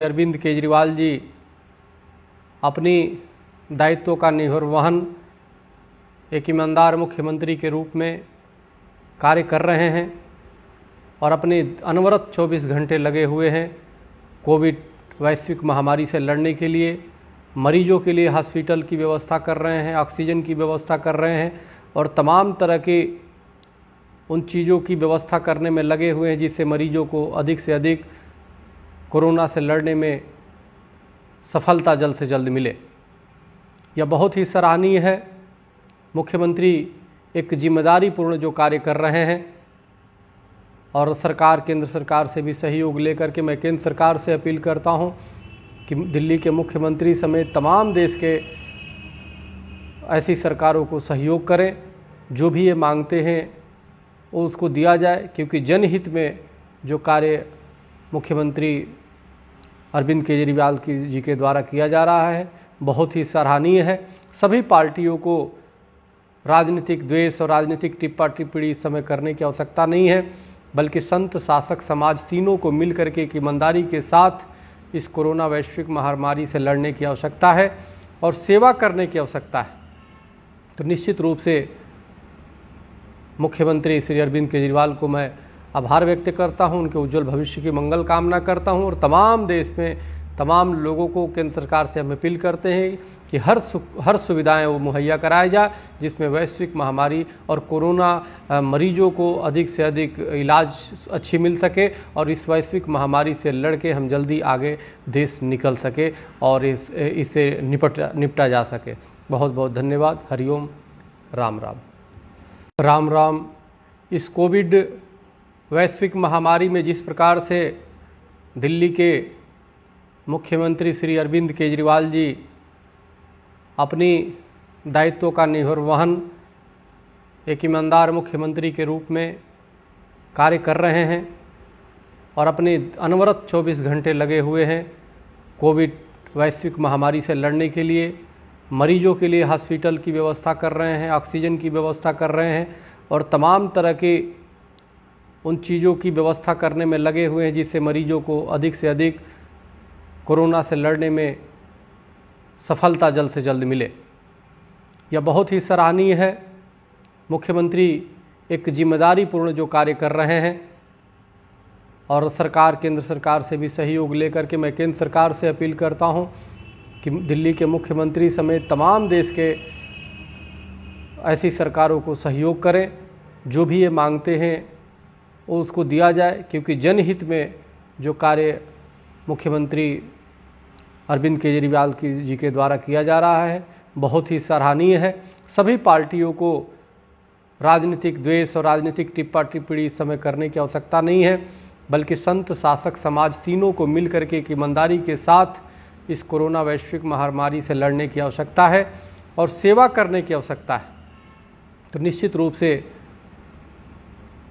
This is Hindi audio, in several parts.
अरविंद केजरीवाल जी अपनी दायित्व का निर्वहन एक ईमानदार मुख्यमंत्री के रूप में कार्य कर रहे हैं और अपने अनवरत 24 घंटे लगे हुए हैं कोविड वैश्विक महामारी से लड़ने के लिए। मरीजों के लिए हॉस्पिटल की व्यवस्था कर रहे हैं, ऑक्सीजन की व्यवस्था कर रहे हैं और तमाम तरह के उन चीज़ों की व्यवस्था करने में लगे हुए हैं जिससे मरीजों को अधिक से अधिक कोरोना से लड़ने में सफलता जल्द से जल्द मिले। यह बहुत ही सराहनीय है। मुख्यमंत्री एक जिम्मेदारीपूर्ण जो कार्य कर रहे हैं और सरकार, केंद्र सरकार से भी सहयोग लेकर के मैं केंद्र सरकार से अपील करता हूं कि दिल्ली के मुख्यमंत्री समेत तमाम देश के ऐसी सरकारों को सहयोग करें। जो भी ये मांगते हैं वो उसको दिया जाए, क्योंकि जनहित में जो कार्य मुख्यमंत्री अरविंद केजरीवाल जी के द्वारा किया जा रहा है बहुत ही सराहनीय है। सभी पार्टियों को राजनीतिक द्वेष और राजनीतिक टिप्पा टिप्पणी इस समय करने की आवश्यकता नहीं है, बल्कि संत, शासक, समाज तीनों को मिल करके एक ईमानदारी के साथ इस कोरोना वैश्विक महामारी से लड़ने की आवश्यकता है और सेवा करने की आवश्यकता है। तो निश्चित रूप से मुख्यमंत्री श्री अरविंद केजरीवाल को मैं आभार व्यक्त करता हूं, उनके उज्जवल भविष्य की मंगल कामना करता हूं और तमाम देश में तमाम लोगों को केंद्र सरकार से हम अपील करते हैं कि हर सुविधाएं वो मुहैया कराया जाए जिसमें वैश्विक महामारी और कोरोना मरीजों को अधिक से अधिक इलाज अच्छी मिल सके और इस वैश्विक महामारी से लड़के हम जल्दी आगे देश निकल सके और इससे निपटा जा सके। बहुत बहुत धन्यवाद। हरिओम, राम राम। राम राम। इस कोविड वैश्विक महामारी में जिस प्रकार से दिल्ली के मुख्यमंत्री श्री अरविंद केजरीवाल जी अपनी दायित्व का निर्वहन एक ईमानदार मुख्यमंत्री के रूप में कार्य कर रहे हैं और अपने अनवरत 24 घंटे लगे हुए हैं कोविड वैश्विक महामारी से लड़ने के लिए। मरीजों के लिए हॉस्पिटल की व्यवस्था कर रहे हैं, ऑक्सीजन की व्यवस्था कर रहे हैं और तमाम तरह के उन चीज़ों की व्यवस्था करने में लगे हुए हैं जिससे मरीजों को अधिक से अधिक कोरोना से लड़ने में सफलता जल्द से जल्द मिले। यह बहुत ही सराहनीय है। मुख्यमंत्री एक जिम्मेदारीपूर्ण जो कार्य कर रहे हैं और सरकार, केंद्र सरकार से भी सहयोग लेकर के मैं केंद्र सरकार से अपील करता हूं कि दिल्ली के मुख्यमंत्री समेत तमाम देश के ऐसी सरकारों को सहयोग करें। जो भी ये मांगते हैं वो उसको दिया जाए, क्योंकि जनहित में जो कार्य मुख्यमंत्री अरविंद केजरीवाल जी के द्वारा किया जा रहा है बहुत ही सराहनीय है। सभी पार्टियों को राजनीतिक द्वेष और राजनीतिक टिप्पा टिप्पणी इस समय करने की आवश्यकता नहीं है, बल्कि संत, शासक, समाज तीनों को मिल करके एक ईमानदारी के साथ इस कोरोना वैश्विक महामारी से लड़ने की आवश्यकता है और सेवा करने की आवश्यकता है। तो निश्चित रूप से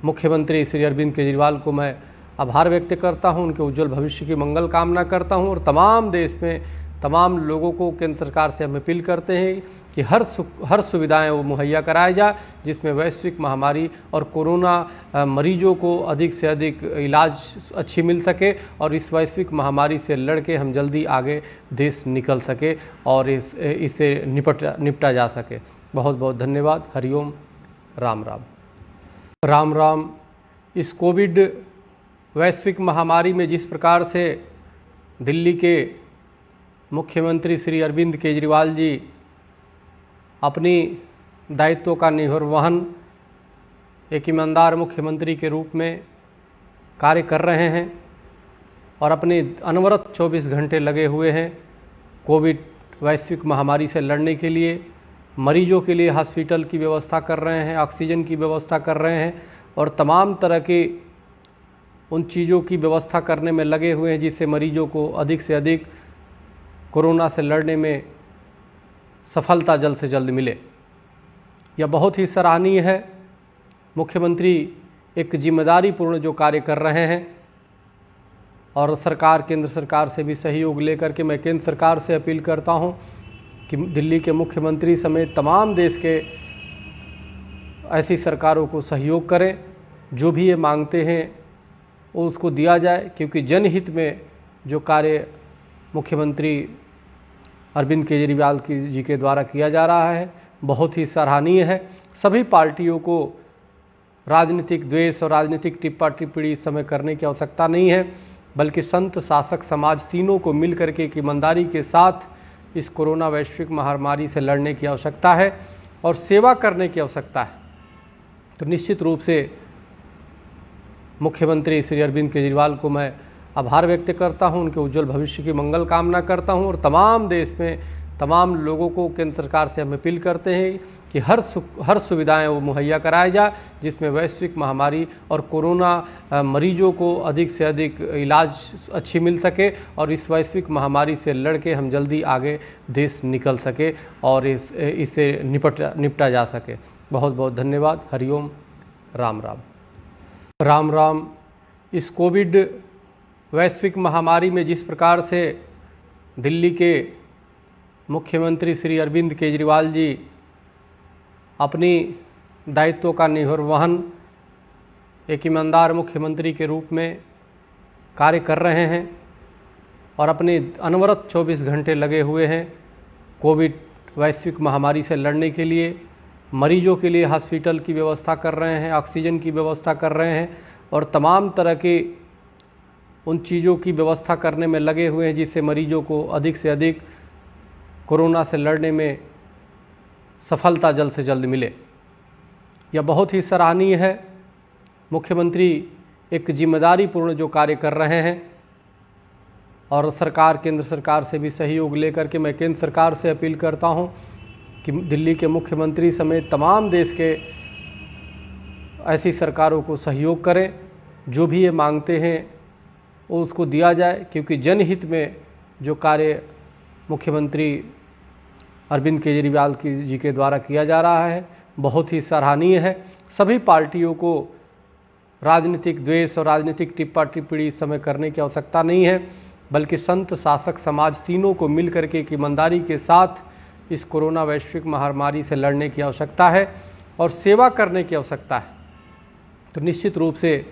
मुख्यमंत्री श्री अरविंद केजरीवाल को मैं आभार व्यक्त करता हूं, उनके उज्जवल भविष्य की मंगल कामना करता हूं और तमाम देश में तमाम लोगों को केंद्र सरकार से हम अपील करते हैं कि हर सुविधाएं वो मुहैया कराया जाए जिसमें वैश्विक महामारी और कोरोना मरीजों को अधिक से अधिक इलाज अच्छी मिल सके और इस वैश्विक महामारी से लड़के हम जल्दी आगे देश निकल सके और इससे निपटा जा सके। बहुत बहुत धन्यवाद। हरिओम, राम राम। राम राम। इस कोविड वैश्विक महामारी में जिस प्रकार से दिल्ली के मुख्यमंत्री श्री अरविंद केजरीवाल जी अपनी दायित्व का निर्वहन एक ईमानदार मुख्यमंत्री के रूप में कार्य कर रहे हैं और अपने अनवरत 24 घंटे लगे हुए हैं कोविड वैश्विक महामारी से लड़ने के लिए। मरीजों के लिए हॉस्पिटल की व्यवस्था कर रहे हैं, ऑक्सीजन की व्यवस्था कर रहे हैं और तमाम तरह के उन चीज़ों की व्यवस्था करने में लगे हुए हैं जिससे मरीजों को अधिक से अधिक कोरोना से लड़ने में सफलता जल्द से जल्द मिले। यह बहुत ही सराहनीय है। मुख्यमंत्री एक जिम्मेदारीपूर्ण जो कार्य कर रहे हैं और सरकार, केंद्र सरकार से भी सहयोग लेकर के मैं केंद्र सरकार से अपील करता हूं कि दिल्ली के मुख्यमंत्री समेत तमाम देश के ऐसी सरकारों को सहयोग करें। जो भी ये मांगते हैं वो उसको दिया जाए, क्योंकि जनहित में जो कार्य मुख्यमंत्री अरविंद केजरीवाल जी के द्वारा किया जा रहा है बहुत ही सराहनीय है। सभी पार्टियों को राजनीतिक द्वेष और राजनीतिक टिप्पा टिप्पणी इस समय करने की आवश्यकता नहीं है, बल्कि संत शासक समाज तीनों को मिल करके एक ईमानदारी के साथ इस कोरोना वैश्विक महामारी से लड़ने की आवश्यकता है और सेवा करने की आवश्यकता है। तो निश्चित रूप से मुख्यमंत्री श्री अरविंद केजरीवाल को मैं आभार व्यक्त करता हूं, उनके उज्जवल भविष्य की मंगल कामना करता हूं और तमाम देश में तमाम लोगों को केंद्र सरकार से हम अपील करते हैं कि हर सुविधाएं वो मुहैया कराया जाए, जिसमें वैश्विक महामारी और कोरोना मरीजों को अधिक से अधिक इलाज अच्छी मिल सके और इस वैश्विक महामारी से लड़ के हम जल्दी आगे देश निकल सके और इससे निपटा जा सके। बहुत बहुत धन्यवाद। हरिओम। राम राम। राम राम। इस कोविड वैश्विक महामारी में जिस प्रकार से दिल्ली के मुख्यमंत्री श्री अरविंद केजरीवाल जी अपनी दायित्वों का निर्वहन एक ईमानदार मुख्यमंत्री के रूप में कार्य कर रहे हैं और अपने अनवरत 24 घंटे लगे हुए हैं कोविड वैश्विक महामारी से लड़ने के लिए। मरीजों के लिए हॉस्पिटल की व्यवस्था कर रहे हैं, ऑक्सीजन की व्यवस्था कर रहे हैं और तमाम तरह के उन चीज़ों की व्यवस्था करने में लगे हुए हैं जिससे मरीजों को अधिक से अधिक कोरोना से लड़ने में सफलता जल्द से जल्द मिले। यह बहुत ही सराहनीय है। मुख्यमंत्री एक जिम्मेदारीपूर्ण जो कार्य कर रहे हैं और सरकार, केंद्र सरकार से भी सहयोग लेकर के मैं केंद्र सरकार से अपील करता हूं कि दिल्ली के मुख्यमंत्री समेत तमाम देश के ऐसी सरकारों को सहयोग करें। जो भी ये मांगते हैं वो उसको दिया जाए, क्योंकि जनहित में जो कार्य मुख्यमंत्री अरविंद केजरीवाल जी के द्वारा किया जा रहा है बहुत ही सराहनीय है। सभी पार्टियों को राजनीतिक द्वेष और राजनीतिक टिप्पा टिप्पणी इस समय करने की आवश्यकता नहीं है, बल्कि संत शासक समाज तीनों को मिल करके एक ईमानदारी के साथ इस कोरोना वैश्विक महामारी से लड़ने की आवश्यकता है और सेवा करने की आवश्यकता है। तो निश्चित रूप से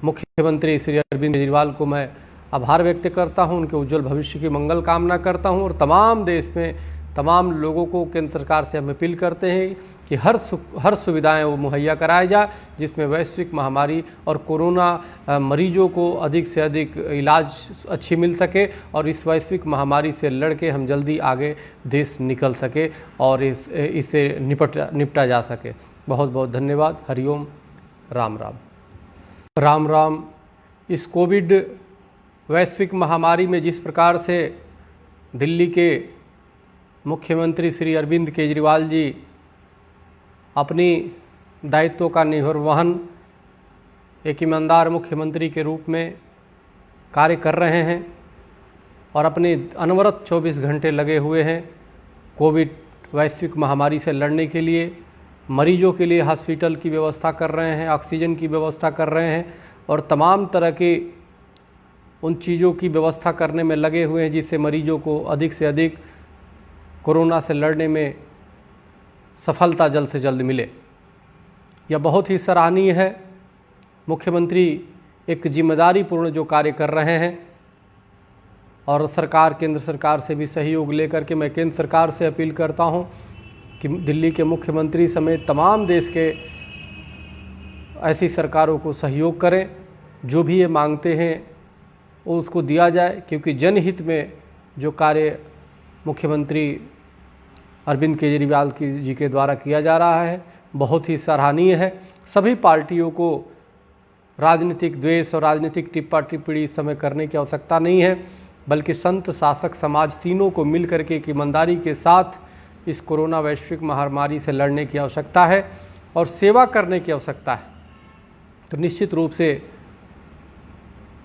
मुख्यमंत्री श्री अरविंद केजरीवाल को मैं आभार व्यक्त करता हूं, उनके उज्जवल भविष्य की मंगल कामना करता हूं और तमाम देश में तमाम लोगों को केंद्र सरकार से हम अपील करते हैं कि हर सुविधाएं वो मुहैया कराया जाए, जिसमें वैश्विक महामारी और कोरोना मरीजों को अधिक से अधिक इलाज अच्छी मिल सके और इस वैश्विक महामारी से लड़ के हम जल्दी आगे देश निकल सके और इससे निपटा जा सके। बहुत बहुत धन्यवाद। हरिओम। राम राम। राम राम। इस कोविड वैश्विक महामारी में जिस प्रकार से दिल्ली के मुख्यमंत्री श्री अरविंद केजरीवाल जी अपनी दायित्वों का निर्वहन एक ईमानदार मुख्यमंत्री के रूप में कार्य कर रहे हैं और अपने अनवरत 24 घंटे लगे हुए हैं कोविड वैश्विक महामारी से लड़ने के लिए। मरीजों के लिए हॉस्पिटल की व्यवस्था कर रहे हैं, ऑक्सीजन की व्यवस्था कर रहे हैं और तमाम तरह के उन चीज़ों की व्यवस्था करने में लगे हुए हैं जिससे मरीजों को अधिक से अधिक कोरोना से लड़ने में सफलता जल्द से जल्द मिले। यह बहुत ही सराहनीय है। मुख्यमंत्री एक जिम्मेदारीपूर्ण जो कार्य कर रहे हैं और सरकार, केंद्र सरकार से भी सहयोग लेकर के मैं केंद्र सरकार से अपील करता हूं कि दिल्ली के मुख्यमंत्री समेत तमाम देश के ऐसी सरकारों को सहयोग करें। जो भी ये मांगते हैं वो उसको दिया जाए, क्योंकि जनहित में जो कार्य मुख्यमंत्री अरविंद केजरीवाल जी के द्वारा किया जा रहा है बहुत ही सराहनीय है। सभी पार्टियों को राजनीतिक द्वेष और राजनीतिक टिप्पा टिप्पणी इस समय करने की आवश्यकता नहीं है, बल्कि संत शासक समाज तीनों को मिल करके एक ईमानदारी के साथ इस कोरोना वैश्विक महामारी से लड़ने की आवश्यकता है और सेवा करने की आवश्यकता है। तो निश्चित रूप से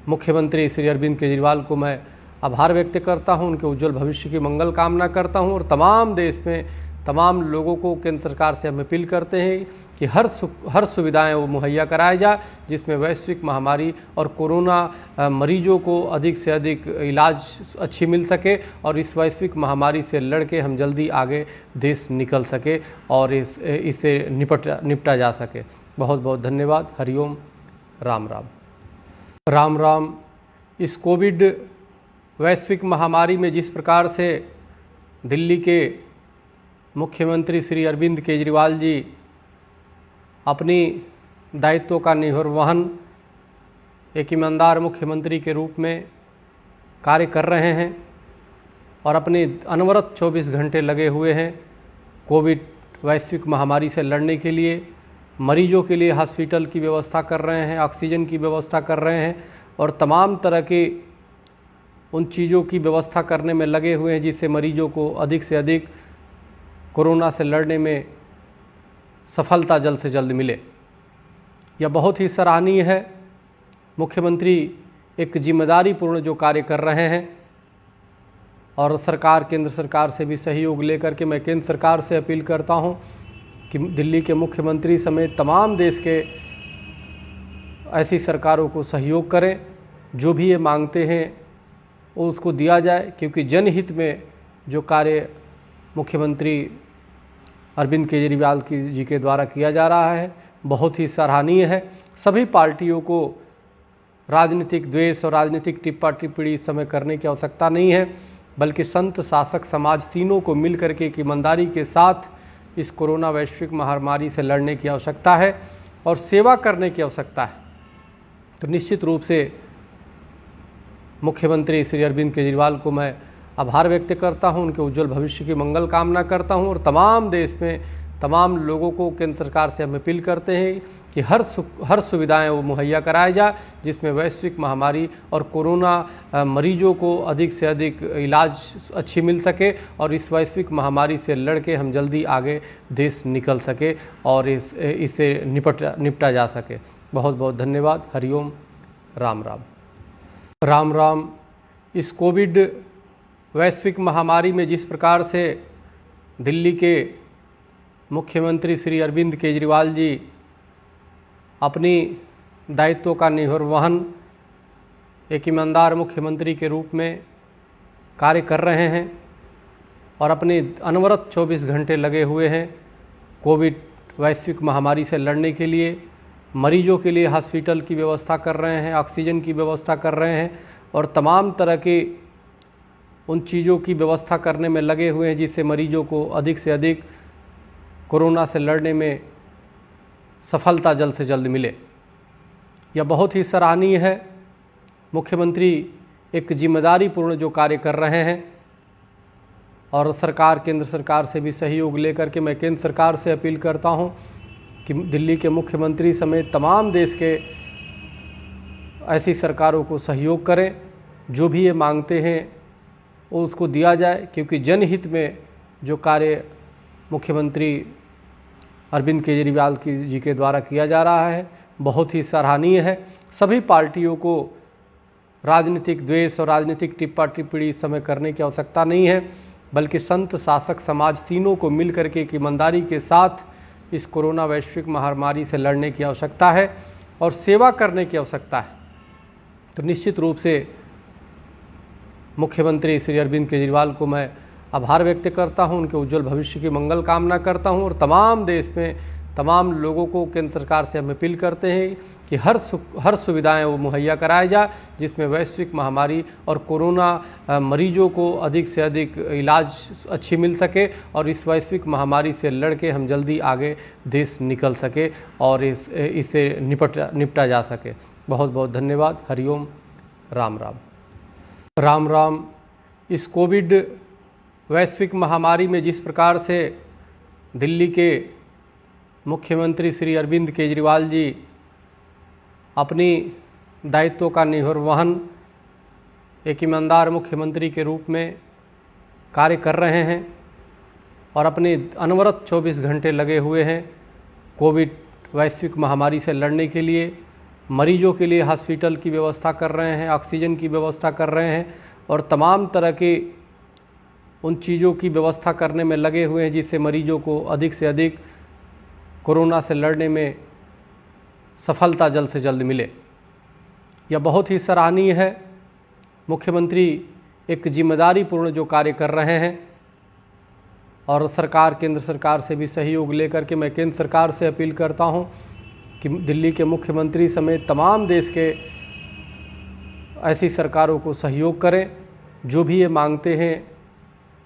मुख्यमंत्री श्री अरविंद केजरीवाल को मैं आभार व्यक्त करता हूं, उनके उज्जवल भविष्य की मंगल कामना करता हूं और तमाम देश में तमाम लोगों को केंद्र सरकार से हम अपील करते हैं कि हर सुविधाएं वो मुहैया कराया जाए, जिसमें वैश्विक महामारी और कोरोना मरीजों को अधिक से अधिक इलाज अच्छी मिल सके और इस वैश्विक महामारी से लड़ के हम जल्दी आगे देश निकल सके और इससे निपटा जा सके। बहुत बहुत धन्यवाद। हरिओम। राम राम। राम राम। इस कोविड वैश्विक महामारी में जिस प्रकार से दिल्ली के मुख्यमंत्री श्री अरविंद केजरीवाल जी अपनी दायित्व का निर्वहन एक ईमानदार मुख्यमंत्री के रूप में कार्य कर रहे हैं और अपने अनवरत 24 घंटे लगे हुए हैं कोविड वैश्विक महामारी से लड़ने के लिए। मरीजों के लिए हॉस्पिटल की व्यवस्था कर रहे हैं, ऑक्सीजन की व्यवस्था कर रहे हैं और तमाम तरह के उन चीज़ों की व्यवस्था करने में लगे हुए हैं जिससे मरीजों को अधिक से अधिक कोरोना से लड़ने में सफलता जल्द से जल्द मिले। यह बहुत ही सराहनीय है। मुख्यमंत्री एक जिम्मेदारीपूर्ण जो कार्य कर रहे हैं और सरकार, केंद्र सरकार से भी सहयोग लेकर के मैं केंद्र सरकार से अपील करता हूं कि दिल्ली के मुख्यमंत्री समेत तमाम देश के ऐसी सरकारों को सहयोग करें। जो भी ये मांगते हैं वो उसको दिया जाए, क्योंकि जनहित में जो कार्य मुख्यमंत्री अरविंद केजरीवाल जी के द्वारा किया जा रहा है बहुत ही सराहनीय है। सभी पार्टियों को राजनीतिक द्वेष और राजनीतिक टिप्पा टिप्पणी इस समय करने की आवश्यकता नहीं है, बल्कि संत, शासक, समाज तीनों को मिल करके एक ईमानदारी के साथ इस कोरोना वैश्विक महामारी से लड़ने की आवश्यकता है और सेवा करने की आवश्यकता है। तो निश्चित रूप से मुख्यमंत्री श्री अरविंद केजरीवाल को मैं आभार व्यक्त करता हूं, उनके उज्जवल भविष्य की मंगल कामना करता हूं और तमाम देश में तमाम लोगों को केंद्र सरकार से हम अपील करते हैं कि हर सुविधाएं वो मुहैया कराया जाए जिसमें वैश्विक महामारी और कोरोना मरीजों को अधिक से अधिक इलाज अच्छी मिल सके और इस वैश्विक महामारी से लड़ के हम जल्दी आगे देश निकल सके और इससे निपटा जा सके। बहुत बहुत धन्यवाद। हरिओम, राम राम। राम राम। इस कोविड वैश्विक महामारी में जिस प्रकार से दिल्ली के मुख्यमंत्री श्री अरविंद केजरीवाल जी अपनी दायित्व का निर्वहन एक ईमानदार मुख्यमंत्री के रूप में कार्य कर रहे हैं और अपने अनवरत 24 घंटे लगे हुए हैं कोविड वैश्विक महामारी से लड़ने के लिए। मरीजों के लिए हॉस्पिटल की व्यवस्था कर रहे हैं, ऑक्सीजन की व्यवस्था कर रहे हैं और तमाम तरह के उन चीज़ों की व्यवस्था करने में लगे हुए हैं जिससे मरीजों को अधिक से अधिक कोरोना से लड़ने में सफलता जल्द से जल्द मिले। यह बहुत ही सराहनीय है। मुख्यमंत्री एक जिम्मेदारीपूर्ण जो कार्य कर रहे हैं और सरकार, केंद्र सरकार से भी सहयोग लेकर के मैं केंद्र सरकार से अपील करता हूं कि दिल्ली के मुख्यमंत्री समेत तमाम देश के ऐसी सरकारों को सहयोग करें। जो भी ये मांगते हैं वो उसको दिया जाए, क्योंकि जनहित में जो कार्य मुख्यमंत्री अरविंद केजरीवाल जी के द्वारा किया जा रहा है बहुत ही सराहनीय है। सभी पार्टियों को राजनीतिक द्वेष और राजनीतिक टिप्पा टिप्पणी इस समय करने की आवश्यकता नहीं है, बल्कि संत, शासक, समाज तीनों को मिल करके एक ईमानदारी के साथ इस कोरोना वैश्विक महामारी से लड़ने की आवश्यकता है और सेवा करने की आवश्यकता है। तो निश्चित रूप से मुख्यमंत्री श्री अरविंद केजरीवाल को मैं आभार व्यक्त करता हूं, उनके उज्जवल भविष्य की मंगल कामना करता हूं और तमाम देश में तमाम लोगों को केंद्र सरकार से हम अपील करते हैं कि हर सुविधाएं वो मुहैया कराया जाए जिसमें वैश्विक महामारी और कोरोना मरीजों को अधिक से अधिक इलाज अच्छी मिल सके और इस वैश्विक महामारी से लड़ के हम जल्दी आगे देश निकल सके और इससे निपटा जा सके। बहुत बहुत धन्यवाद। हरिओम, राम राम। राम राम। इस कोविड वैश्विक महामारी में जिस प्रकार से दिल्ली के मुख्यमंत्री श्री अरविंद केजरीवाल जी अपनी दायित्व का निर्वहन एक ईमानदार मुख्यमंत्री के रूप में कार्य कर रहे हैं और अपने अनवरत 24 घंटे लगे हुए हैं कोविड वैश्विक महामारी से लड़ने के लिए। मरीजों के लिए हॉस्पिटल की व्यवस्था कर रहे हैं, ऑक्सीजन की व्यवस्था कर रहे हैं और तमाम तरह के उन चीज़ों की व्यवस्था करने में लगे हुए हैं जिससे मरीजों को अधिक से अधिक कोरोना से लड़ने में सफलता जल्द से जल्द मिले। यह बहुत ही सराहनीय है। मुख्यमंत्री एक जिम्मेदारीपूर्ण जो कार्य कर रहे हैं और सरकार, केंद्र सरकार से भी सहयोग लेकर के मैं केंद्र सरकार से अपील करता हूं कि दिल्ली के मुख्यमंत्री समेत तमाम देश के ऐसी सरकारों को सहयोग करें, जो भी ये मांगते हैं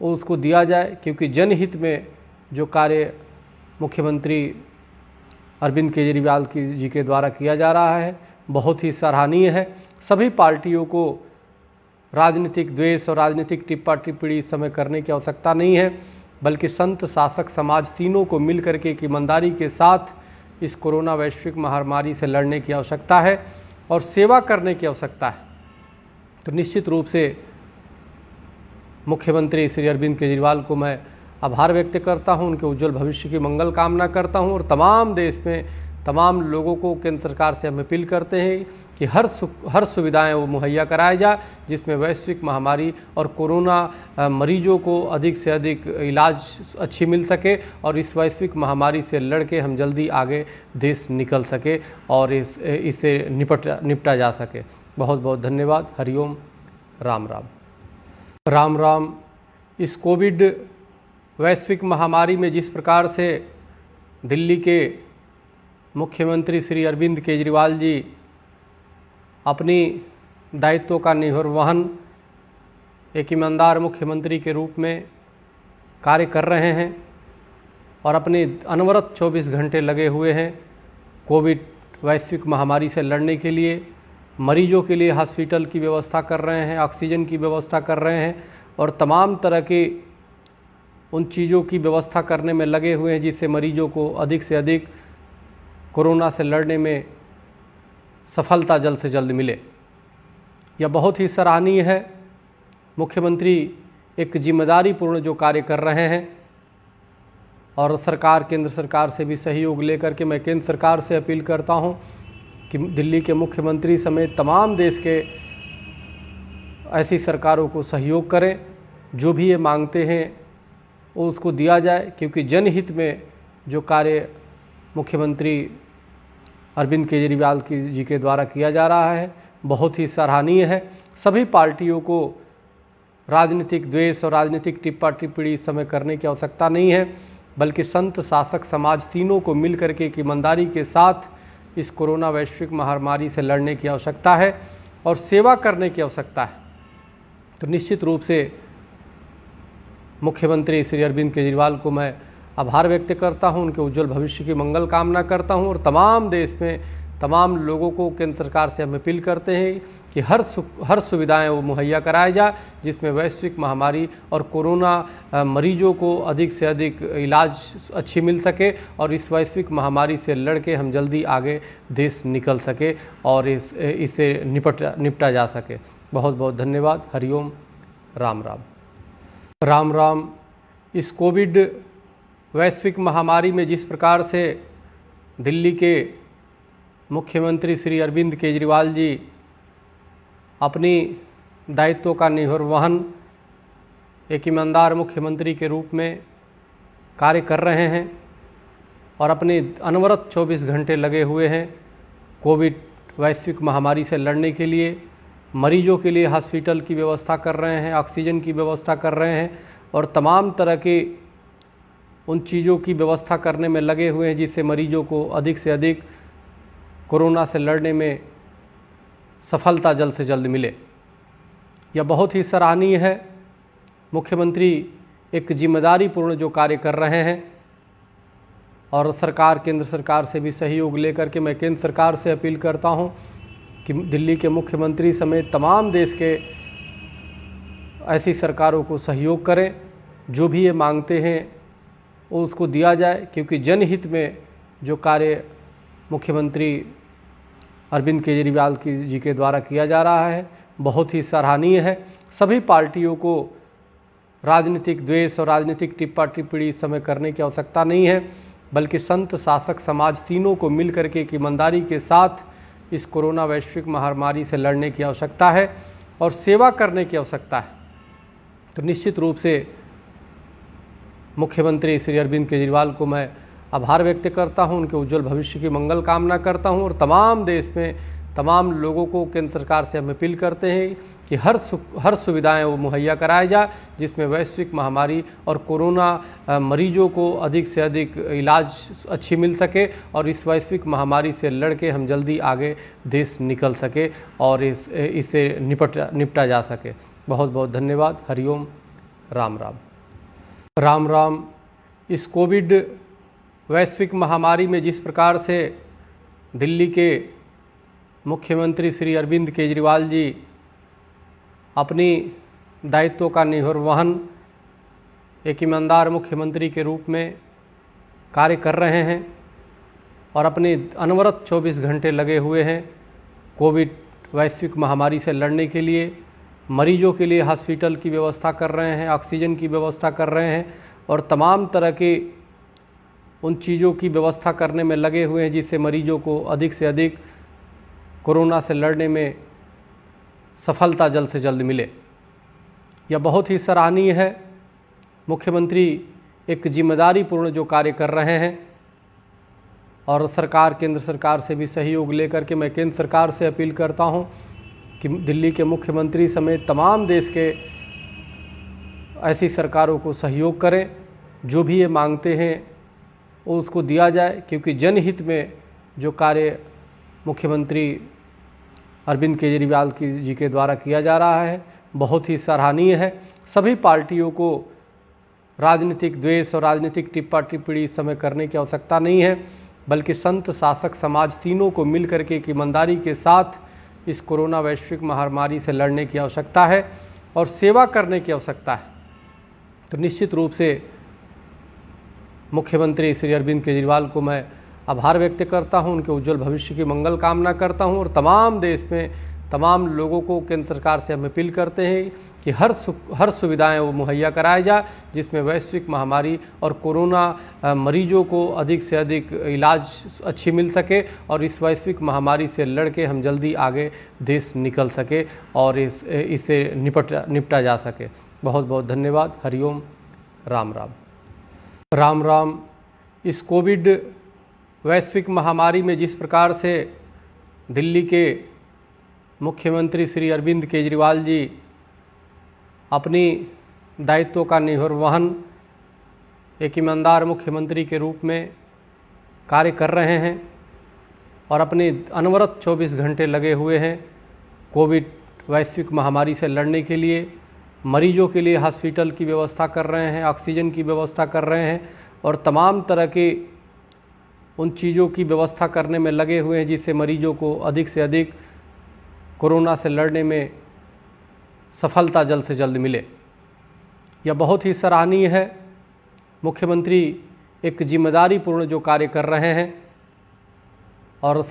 वो उसको दिया जाए, क्योंकि जनहित में जो कार्य मुख्यमंत्री अरविंद केजरीवाल जी के द्वारा किया जा रहा है बहुत ही सराहनीय है। सभी पार्टियों को राजनीतिक द्वेष और राजनीतिक टिप्पा टिप्पणी इस समय करने की आवश्यकता नहीं है, बल्कि संत शासक समाज तीनों को मिल करके एक ईमानदारी के साथ इस कोरोना वैश्विक महामारी से लड़ने की आवश्यकता है और सेवा करने की आवश्यकता है। तो निश्चित रूप से मुख्यमंत्री श्री अरविंद केजरीवाल को मैं आभार व्यक्त करता हूं, उनके उज्जवल भविष्य की मंगल कामना करता हूं और तमाम देश में तमाम लोगों को केंद्र सरकार से हम अपील करते हैं कि हर सुविधाएं वो मुहैया कराया जाए, जिसमें वैश्विक महामारी और कोरोना मरीजों को अधिक से अधिक इलाज अच्छी मिल सके और इस वैश्विक महामारी से लड़के हम जल्दी आगे देश निकल सके और इससे निपटा जा सके। बहुत बहुत धन्यवाद। हरिओम। राम राम। राम राम। इस कोविड वैश्विक महामारी में जिस प्रकार से दिल्ली के मुख्यमंत्री श्री अरविंद केजरीवाल जी अपनी दायित्वों का निर्वहन एक ईमानदार मुख्यमंत्री के रूप में कार्य कर रहे हैं और अपने अनवरत 24 घंटे लगे हुए हैं कोविड वैश्विक महामारी से लड़ने के लिए। मरीजों के लिए हॉस्पिटल की व्यवस्था कर रहे हैं, ऑक्सीजन की व्यवस्था कर रहे हैं और तमाम तरह के उन चीज़ों की व्यवस्था करने में लगे हुए हैं जिससे मरीजों को अधिक से अधिक कोरोना से लड़ने में सफलता जल्द से जल्द मिले। यह बहुत ही सराहनीय है। मुख्यमंत्री एक जिम्मेदारीपूर्ण जो कार्य कर रहे हैं और सरकार, केंद्र सरकार से भी सहयोग लेकर के मैं केंद्र सरकार से अपील करता हूं कि दिल्ली के मुख्यमंत्री समेत तमाम देश के ऐसी सरकारों को सहयोग करें, जो भी ये मांगते हैं वो उसको दिया जाए, क्योंकि जनहित में जो कार्य मुख्यमंत्री अरविंद केजरीवाल जी के द्वारा किया जा रहा है बहुत ही सराहनीय है। सभी पार्टियों को राजनीतिक द्वेष और राजनीतिक टिप्पा टिप्पणी इस समय करने की आवश्यकता नहीं है, बल्कि संत शासक समाज तीनों को मिल करके एक ईमानदारी के साथ इस कोरोना वैश्विक महामारी से लड़ने की आवश्यकता है और सेवा करने की आवश्यकता है। तो निश्चित रूप से मुख्यमंत्री श्री अरविंद केजरीवाल को मैं आभार व्यक्त करता हूं, उनके उज्जवल भविष्य की मंगल कामना करता हूं और तमाम देश में तमाम लोगों को केंद्र सरकार से हम अपील करते हैं कि हर सुविधाएं वो मुहैया कराया जाए, जिसमें वैश्विक महामारी और कोरोना मरीजों को अधिक से अधिक इलाज अच्छी मिल सके और इस वैश्विक महामारी से लड़के हम जल्दी आगे देश निकल सके और इससे निपटा जा सके। बहुत बहुत धन्यवाद। हरिओम। राम राम। राम राम। इस कोविड वैश्विक महामारी में जिस प्रकार से दिल्ली के मुख्यमंत्री श्री अरविंद केजरीवाल जी अपनी दायित्वों का निर्वहन एक ईमानदार मुख्यमंत्री के रूप में कार्य कर रहे हैं और अपने अनवरत 24 घंटे लगे हुए हैं कोविड वैश्विक महामारी से लड़ने के लिए। मरीजों के लिए हॉस्पिटल की व्यवस्था कर रहे हैं, ऑक्सीजन की व्यवस्था कर रहे हैं और तमाम तरह के उन चीज़ों की व्यवस्था करने में लगे हुए हैं जिससे मरीजों को अधिक से अधिक कोरोना से लड़ने में सफलता जल्द से जल्द मिले। यह बहुत ही सराहनीय है। मुख्यमंत्री एक जिम्मेदारीपूर्ण जो कार्य कर रहे हैं और सरकार, केंद्र सरकार से भी सहयोग लेकर के मैं केंद्र सरकार से अपील करता हूं कि दिल्ली के मुख्यमंत्री समेत तमाम देश के ऐसी सरकारों को सहयोग करें, जो भी ये मांगते हैं वो उसको दिया जाए, क्योंकि जनहित में जो कार्य मुख्यमंत्री अरविंद केजरीवाल जी के द्वारा किया जा रहा है बहुत ही सराहनीय है। सभी पार्टियों को राजनीतिक द्वेष और राजनीतिक टिप्पा टिप्पणी इस समय करने की आवश्यकता नहीं है, बल्कि संत शासक समाज तीनों को मिल करके एक ईमानदारी के साथ इस कोरोना वैश्विक महामारी से लड़ने की आवश्यकता है और सेवा करने की आवश्यकता है। तो निश्चित रूप से मुख्यमंत्री श्री अरविंद केजरीवाल को मैं आभार व्यक्त करता हूं, उनके उज्जवल भविष्य की मंगल कामना करता हूं और तमाम देश में तमाम लोगों को केंद्र सरकार से हम अपील करते हैं कि हर सुविधाएं वो मुहैया कराया जाए, जिसमें वैश्विक महामारी और कोरोना मरीजों को अधिक से अधिक इलाज अच्छी मिल सके और इस वैश्विक महामारी से लड़ के हम जल्दी आगे देश निकल सके और इससे निपटा जा सके। बहुत बहुत धन्यवाद। हरिओम। राम राम। राम राम। इस कोविड वैश्विक महामारी में जिस प्रकार से दिल्ली के मुख्यमंत्री श्री अरविंद केजरीवाल जी अपनी दायित्वों का निर्वहन एक ईमानदार मुख्यमंत्री के रूप में कार्य कर रहे हैं और अपने अनवरत 24 घंटे लगे हुए हैं कोविड वैश्विक महामारी से लड़ने के लिए। मरीजों के लिए हॉस्पिटल की व्यवस्था कर रहे हैं, ऑक्सीजन की व्यवस्था कर रहे हैं और तमाम तरह के उन चीज़ों की व्यवस्था करने में लगे हुए हैं जिससे मरीजों को अधिक से अधिक कोरोना से लड़ने में सफलता जल्द से जल्द मिले। यह बहुत ही सराहनीय है। मुख्यमंत्री एक जिम्मेदारीपूर्ण जो कार्य कर रहे हैं और केंद्र सरकार से भी सहयोग लेकर के मैं केंद्र सरकार से अपील करता हूं कि दिल्ली के मुख्यमंत्री समेत तमाम देश के ऐसी सरकारों को सहयोग करें, जो भी ये मांगते हैं वो उसको दिया जाए, क्योंकि जनहित में जो कार्य मुख्यमंत्री अरविंद केजरीवाल जी के द्वारा किया जा रहा है बहुत ही सराहनीय है। सभी पार्टियों को राजनीतिक द्वेष और राजनीतिक टिप्पा टिप्पणी इस समय करने की आवश्यकता नहीं है, बल्कि संत शासक समाज तीनों को मिल करके एक ईमानदारी के साथ इस कोरोना वैश्विक महामारी से लड़ने की आवश्यकता है और सेवा करने की आवश्यकता है। तो निश्चित रूप से मुख्यमंत्री श्री अरविंद केजरीवाल को मैं आभार व्यक्त करता हूं, उनके उज्जवल भविष्य की मंगल कामना करता हूं और तमाम देश में तमाम लोगों को केंद्र सरकार से हम अपील करते हैं कि हर सुविधाएं वो मुहैया कराया जाए, जिसमें वैश्विक महामारी और कोरोना मरीजों को अधिक से अधिक इलाज अच्छी मिल सके और इस वैश्विक महामारी से लड़ के हम जल्दी आगे देश निकल सके और इससे निपटा जा सके। बहुत बहुत धन्यवाद। हरिओम। राम राम। राम राम। इस कोविड वैश्विक महामारी में जिस प्रकार से दिल्ली के मुख्यमंत्री श्री अरविंद केजरीवाल जी अपनी दायित्वों का निर्वहन एक ईमानदार मुख्यमंत्री के रूप में कार्य कर रहे हैं और अपने अनवरत 24 घंटे लगे हुए हैं कोविड वैश्विक महामारी से लड़ने के लिए। मरीजों के लिए हॉस्पिटल की व्यवस्था कर रहे हैं, ऑक्सीजन की व्यवस्था कर रहे हैं और तमाम तरह के उन चीज़ों की व्यवस्था करने में लगे हुए हैं जिससे मरीजों को अधिक से अधिक कोरोना से लड़ने में सफलता जल्द से जल्द मिले। यह बहुत ही सराहनीय है। मुख्यमंत्री एक जिम्मेदारीपूर्ण जो कार्य कर रहे हैं और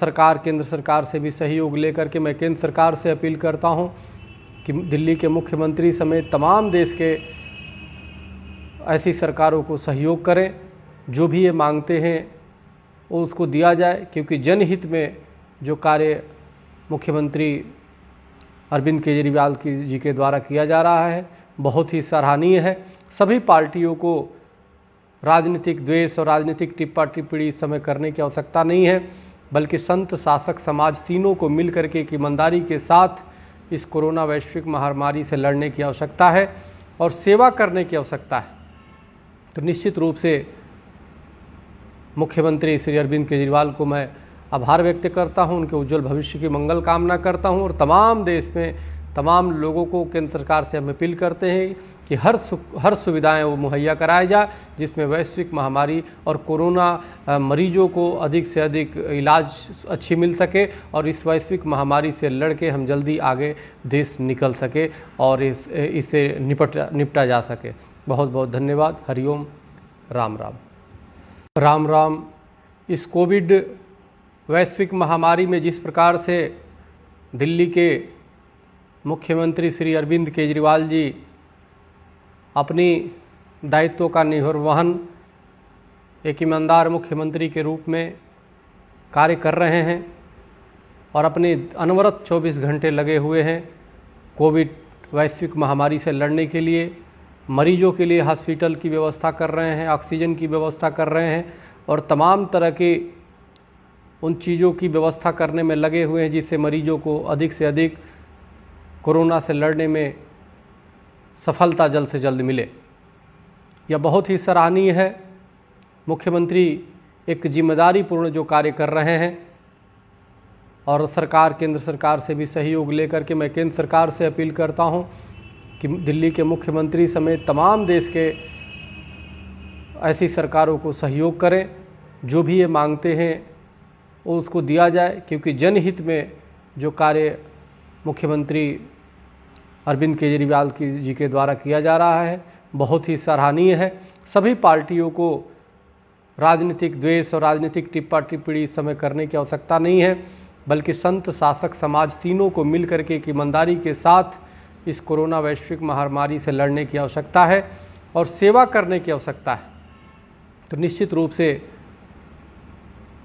केंद्र सरकार से भी सहयोग लेकर के मैं केंद्र सरकार से अपील करता हूं कि दिल्ली के मुख्यमंत्री समेत तमाम देश के ऐसी सरकारों को सहयोग करें, जो भी ये मांगते हैं वो उसको दिया जाए, क्योंकि जनहित में जो कार्य मुख्यमंत्री अरविंद केजरीवाल जी के द्वारा किया जा रहा है बहुत ही सराहनीय है। सभी पार्टियों को राजनीतिक द्वेष और राजनीतिक टिप्पा टिप्पणी इस समय करने की आवश्यकता नहीं है, बल्कि संत शासक समाज तीनों को मिल करके एक ईमानदारी के साथ इस कोरोना वैश्विक महामारी से लड़ने की आवश्यकता है और सेवा करने की आवश्यकता है। तो निश्चित रूप से मुख्यमंत्री श्री अरविंद केजरीवाल को मैं आभार व्यक्त करता हूं, उनके उज्जवल भविष्य की मंगल कामना करता हूं और तमाम देश में तमाम लोगों को केंद्र सरकार से हम अपील करते हैं कि हर सुविधाएं वो मुहैया कराया जाए, जिसमें वैश्विक महामारी और कोरोना मरीजों को अधिक से अधिक इलाज अच्छी मिल सके और इस वैश्विक महामारी से लड़ के हम जल्दी आगे देश निकल सके और इससे निपटा जा सके। बहुत बहुत धन्यवाद। हरिओम। राम राम। राम राम। इस कोविड वैश्विक महामारी में जिस प्रकार से दिल्ली के मुख्यमंत्री श्री अरविंद केजरीवाल जी अपनी दायित्वों का निर्वहन एक ईमानदार मुख्यमंत्री के रूप में कार्य कर रहे हैं और अपने अनवरत 24 घंटे लगे हुए हैं कोविड वैश्विक महामारी से लड़ने के लिए। मरीजों के लिए हॉस्पिटल की व्यवस्था कर रहे हैं, ऑक्सीजन की व्यवस्था कर रहे हैं और तमाम तरह के उन चीज़ों की व्यवस्था करने में लगे हुए हैं जिससे मरीजों को अधिक से अधिक कोरोना से लड़ने में सफलता जल्द से जल्द मिले। यह बहुत ही सराहनीय है। मुख्यमंत्री एक जिम्मेदारीपूर्ण जो कार्य कर रहे हैं और सरकार, केंद्र सरकार से भी सहयोग लेकर के मैं केंद्र सरकार से अपील करता हूं कि दिल्ली के मुख्यमंत्री समेत तमाम देश के ऐसी सरकारों को सहयोग करें। जो भी ये मांगते हैं वो उसको दिया जाए, क्योंकि जनहित में जो कार्य मुख्यमंत्री अरविंद केजरीवाल जी के द्वारा किया जा रहा है बहुत ही सराहनीय है। सभी पार्टियों को राजनीतिक द्वेष और राजनीतिक टिप्पा टिप्पणी इस समय करने की आवश्यकता नहीं है, बल्कि संत, शासक, समाज तीनों को मिल करके एक ईमानदारी के साथ इस कोरोना वैश्विक महामारी से लड़ने की आवश्यकता है और सेवा करने की आवश्यकता है। तो निश्चित रूप से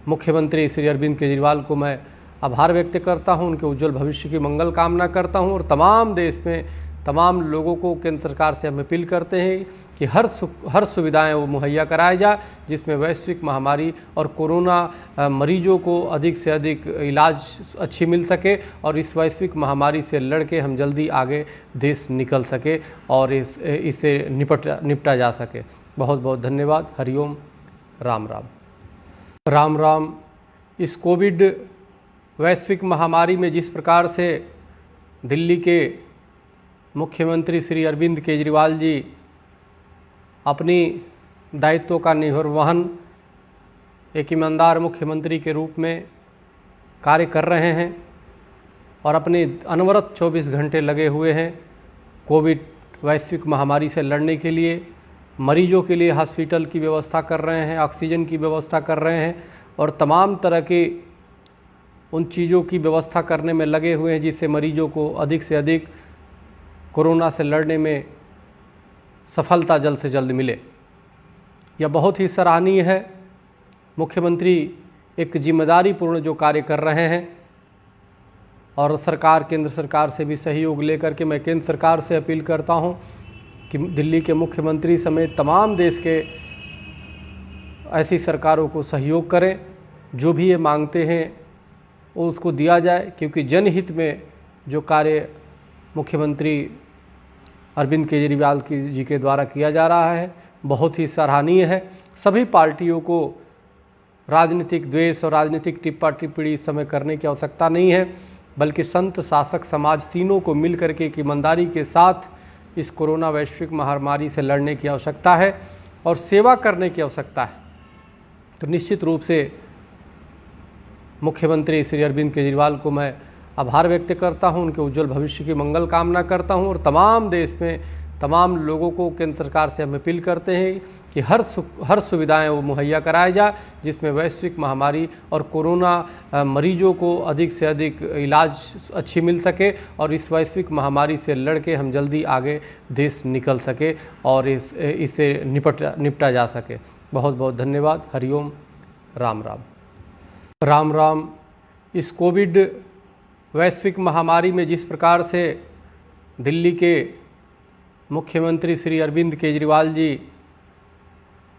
मुख्यमंत्री श्री अरविंद केजरीवाल को मैं आभार व्यक्त करता हूं, उनके उज्जवल भविष्य की मंगल कामना करता हूं और तमाम देश में तमाम लोगों को केंद्र सरकार से हम अपील करते हैं कि हर सुविधाएं वो मुहैया कराया जाए जिसमें वैश्विक महामारी और कोरोना मरीजों को अधिक से अधिक इलाज अच्छी मिल सके और इस वैश्विक महामारी से लड़के हम जल्दी आगे देश निकल सके और इससे निपटा जा सके। बहुत बहुत धन्यवाद। हरिओम। राम राम। राम राम। इस कोविड वैश्विक महामारी में जिस प्रकार से दिल्ली के मुख्यमंत्री श्री अरविंद केजरीवाल जी अपनी दायित्वों का निर्वहन एक ईमानदार मुख्यमंत्री के रूप में कार्य कर रहे हैं और अपने अनवरत 24 घंटे लगे हुए हैं कोविड वैश्विक महामारी से लड़ने के लिए। मरीजों के लिए हॉस्पिटल की व्यवस्था कर रहे हैं, ऑक्सीजन की व्यवस्था कर रहे हैं और तमाम तरह के उन चीज़ों की व्यवस्था करने में लगे हुए हैं जिससे मरीजों को अधिक से अधिक कोरोना से लड़ने में सफलता जल्द से जल्द मिले। यह बहुत ही सराहनीय है। मुख्यमंत्री एक जिम्मेदारीपूर्ण जो कार्य कर रहे हैं और सरकार, केंद्र सरकार से भी सहयोग लेकर के मैं केंद्र सरकार से अपील करता हूं कि दिल्ली के मुख्यमंत्री समेत तमाम देश के ऐसी सरकारों को सहयोग करें। जो भी ये मांगते हैं वो उसको दिया जाए, क्योंकि जनहित में जो कार्य मुख्यमंत्री अरविंद केजरीवाल जी के द्वारा किया जा रहा है बहुत ही सराहनीय है। सभी पार्टियों को राजनीतिक द्वेष और राजनीतिक टिप्पा टिप्पणी इस समय करने की आवश्यकता नहीं है, बल्कि संत, शासक, समाज तीनों को मिल करके एक ईमानदारी के साथ इस कोरोना वैश्विक महामारी से लड़ने की आवश्यकता है और सेवा करने की आवश्यकता है। तो निश्चित रूप से मुख्यमंत्री श्री अरविंद केजरीवाल को मैं आभार व्यक्त करता हूं, उनके उज्जवल भविष्य की मंगल कामना करता हूं और तमाम देश में तमाम लोगों को केंद्र सरकार से हम अपील करते हैं कि हर सुविधाएं वो मुहैया कराया जाए जिसमें वैश्विक महामारी और कोरोना मरीजों को अधिक से अधिक इलाज अच्छी मिल सके और इस वैश्विक महामारी से लड़के हम जल्दी आगे देश निकल सके और इससे निपटा जा सके। बहुत बहुत धन्यवाद। हरिओम। राम राम। राम राम। इस कोविड वैश्विक महामारी में जिस प्रकार से दिल्ली के मुख्यमंत्री श्री अरविंद केजरीवाल जी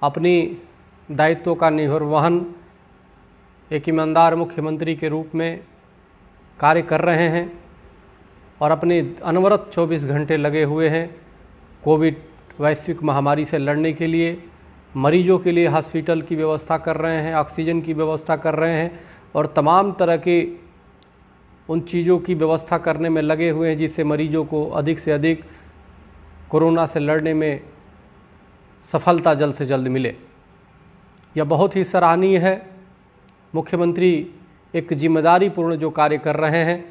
अपनी दायित्वों का निर्वहन एक ईमानदार मुख्यमंत्री के रूप में कार्य कर रहे हैं और अपने अनवरत 24 घंटे लगे हुए हैं कोविड वैश्विक महामारी से लड़ने के लिए। मरीजों के लिए हॉस्पिटल की व्यवस्था कर रहे हैं, ऑक्सीजन की व्यवस्था कर रहे हैं और तमाम तरह के उन चीज़ों की व्यवस्था करने में लगे हुए हैं जिससे मरीजों को अधिक से अधिक कोरोना से लड़ने में सफलता जल्द से जल्द मिले। यह बहुत ही सराहनीय है। मुख्यमंत्री एक जिम्मेदारीपूर्ण जो कार्य कर रहे हैं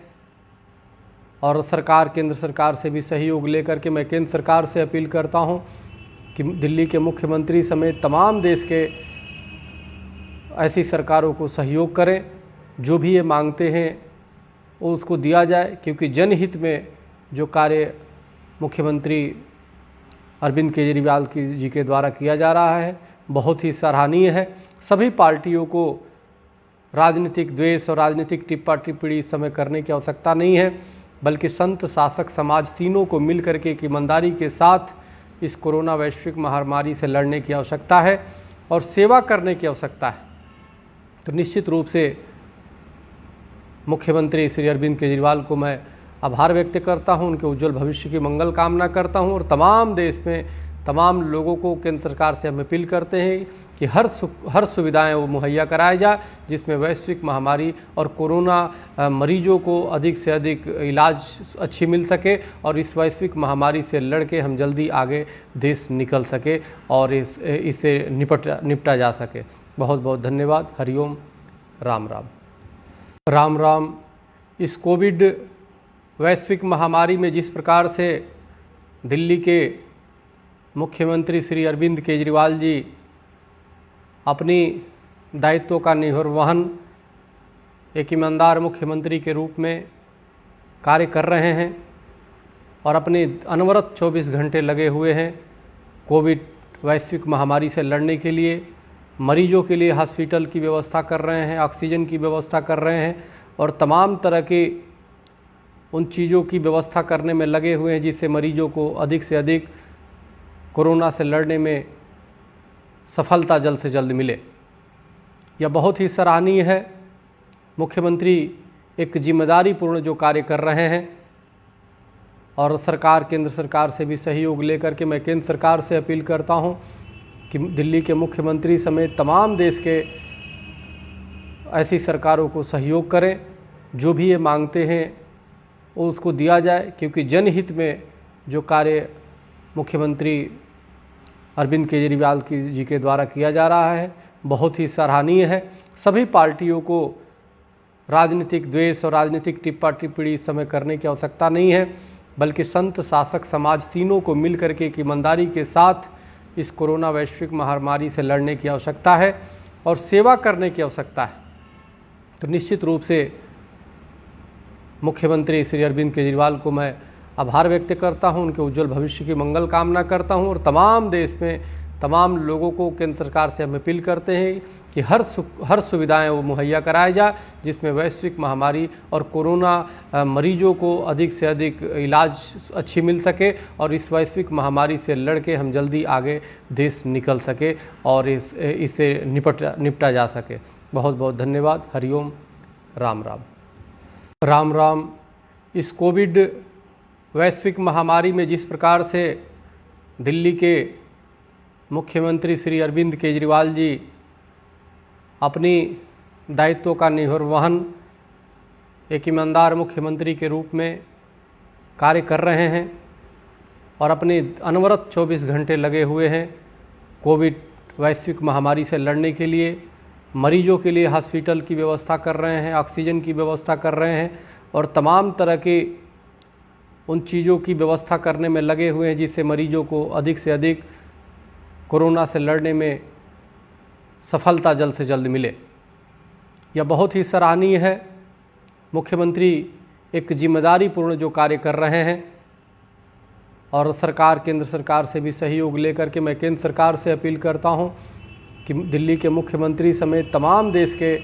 और सरकार, केंद्र सरकार से भी सहयोग लेकर के मैं केंद्र सरकार से अपील करता हूं कि दिल्ली के मुख्यमंत्री समेत तमाम देश के ऐसी सरकारों को सहयोग करें। जो भी ये मांगते हैं वो उसको दिया जाए, क्योंकि जनहित में जो कार्य मुख्यमंत्री अरविंद केजरीवाल जी के द्वारा किया जा रहा है बहुत ही सराहनीय है। सभी पार्टियों को राजनीतिक द्वेष और राजनीतिक टिप्पा टिप्पणी इस समय करने की आवश्यकता नहीं है, बल्कि संत, शासक, समाज तीनों को मिल करके एक ईमानदारी के साथ इस कोरोना वैश्विक महामारी से लड़ने की आवश्यकता है और सेवा करने की आवश्यकता है। तो निश्चित रूप से मुख्यमंत्री श्री अरविंद केजरीवाल को मैं आभार व्यक्त करता हूं, उनके उज्जवल भविष्य की मंगल कामना करता हूं और तमाम देश में तमाम लोगों को केंद्र सरकार से हम अपील करते हैं कि हर सुविधाएं वो मुहैया कराया जाए, जिसमें वैश्विक महामारी और कोरोना मरीजों को अधिक से अधिक इलाज अच्छी मिल सके और इस वैश्विक महामारी से लड़के हम जल्दी आगे देश निकल सके और इससे निपटा जा सके। बहुत बहुत धन्यवाद। हरिओम। राम राम। राम राम। इस कोविड वैश्विक महामारी में जिस प्रकार से दिल्ली के मुख्यमंत्री श्री अरविंद केजरीवाल जी अपनी दायित्वों का निर्वहन एक ईमानदार मुख्यमंत्री के रूप में कार्य कर रहे हैं और अपने अनवरत 24 घंटे लगे हुए हैं कोविड वैश्विक महामारी से लड़ने के लिए। मरीजों के लिए हॉस्पिटल की व्यवस्था कर रहे हैं, ऑक्सीजन की व्यवस्था कर रहे हैं और तमाम तरह के उन चीज़ों की व्यवस्था करने में लगे हुए हैं जिससे मरीजों को अधिक से अधिक कोरोना से लड़ने में सफलता जल्द से जल्द मिले। यह बहुत ही सराहनीय है। मुख्यमंत्री एक जिम्मेदारीपूर्ण जो कार्य कर रहे हैं और केंद्र सरकार से भी सहयोग लेकर के मैं केंद्र सरकार से अपील करता हूं कि दिल्ली के मुख्यमंत्री समेत तमाम देश के ऐसी सरकारों को सहयोग करें, जो भी ये मांगते हैं वो उसको दिया जाए, क्योंकि जनहित में जो कार्य मुख्यमंत्री अरविंद केजरीवाल जी के द्वारा किया जा रहा है बहुत ही सराहनीय है। सभी पार्टियों को राजनीतिक द्वेष और राजनीतिक टिप्पा टिप्पणी इस समय करने की आवश्यकता नहीं है, बल्कि संत शासक समाज तीनों को मिल करके एक ईमानदारी के साथ इस कोरोना वैश्विक महामारी से लड़ने की आवश्यकता है और सेवा करने की आवश्यकता है। तो निश्चित रूप से मुख्यमंत्री श्री अरविंद केजरीवाल को मैं आभार व्यक्त करता हूं, उनके उज्जवल भविष्य की मंगल कामना करता हूं और तमाम देश में तमाम लोगों को केंद्र सरकार से हम अपील करते हैं कि हर सुविधाएं वो मुहैया कराया जाए, जिसमें वैश्विक महामारी और कोरोना मरीजों को अधिक से अधिक इलाज अच्छी मिल सके और इस वैश्विक महामारी से लड़के हम जल्दी आगे देश निकल सके और इससे निपटा जा सके। बहुत बहुत धन्यवाद। हरिओम। राम राम। राम राम। इस कोविड वैश्विक महामारी में जिस प्रकार से दिल्ली के मुख्यमंत्री श्री अरविंद केजरीवाल जी अपनी दायित्वों का निर्वहन एक ईमानदार मुख्यमंत्री के रूप में कार्य कर रहे हैं और अपने अनवरत 24 घंटे लगे हुए हैं कोविड वैश्विक महामारी से लड़ने के लिए। मरीजों के लिए हॉस्पिटल की व्यवस्था कर रहे हैं, ऑक्सीजन की व्यवस्था कर रहे हैं और तमाम तरह के उन चीज़ों की व्यवस्था करने में लगे हुए हैं जिससे मरीजों को अधिक से अधिक कोरोना से लड़ने में सफलता जल्द से जल्द मिले। यह बहुत ही सराहनीय है। मुख्यमंत्री एक जिम्मेदारीपूर्ण जो कार्य कर रहे हैं और केंद्र सरकार से भी सहयोग लेकर के मैं केंद्र सरकार से अपील करता हूं कि दिल्ली के मुख्यमंत्री समेत तमाम देश के